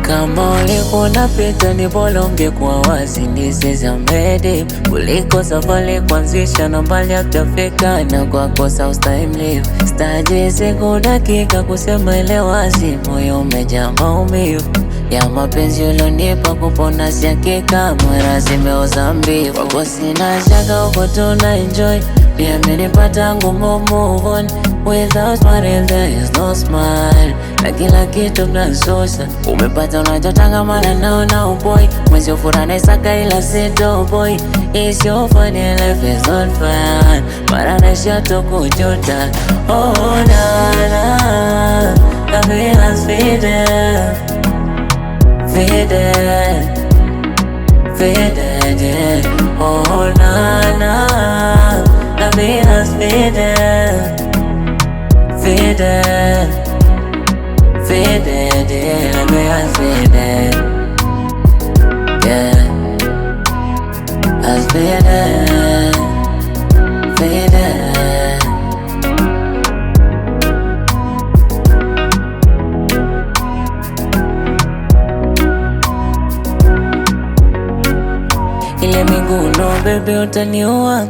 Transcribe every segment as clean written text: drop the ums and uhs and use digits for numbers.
Kama ulikuwa unapita ni bora ungekuwa wazi. This is a made kuliko safari kuanzisha na mbali hatafika, na kwa kosa ustahimilivu staji siku dakika kusema ile wazi. Moyo umejaa maumivu ya mapenzi ulionipa, kupona si hakika, mwera zimeoza mbivu. Kwako sina shaka uko tuna enjoy, pia amenipata ngumu move on. Without smile there is no smile, na kila kitu mnasosa. Umepata unachotaka mana naona uboy, mwezi ufurana isaka ila sito boy. It's your funny life is not fun, mara naisha tukujuta. Oh na na, the feeling's faded, faded, faded, yeah. Oh na na, the feeling's faded, faded, faded, yeah. The feeling's faded, yeah. Has faded, faded. Ile miguno baby utaniua,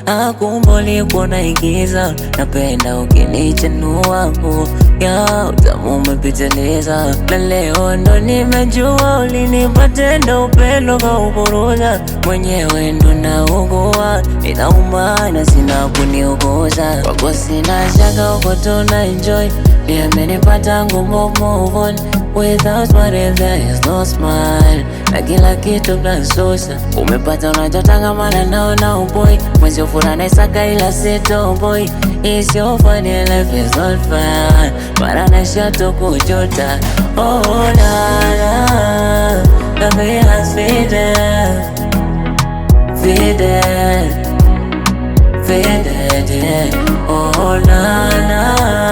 akumboli kuona igiza. Napenda ukinichanua, ya utamu umepitiliza. Na leo ndo nimejua ulinipa tendo upendo kaupuruza. Mwenyewe ndo naugua, inauma na sina kuniuguza. Kwako sina shaka uko tuna enjoy, pia amenipata ngumu move on. Without smile there is no smile, na kila kitu mnasosa. Umepata unachotaka mana naona uboy, mwezi ufurana isaka ila sito boy. It's your funny life is not fun, mara naisha tukujuta. Oh na na, the feeling's faded, faded, faded, yeah. Oh na na.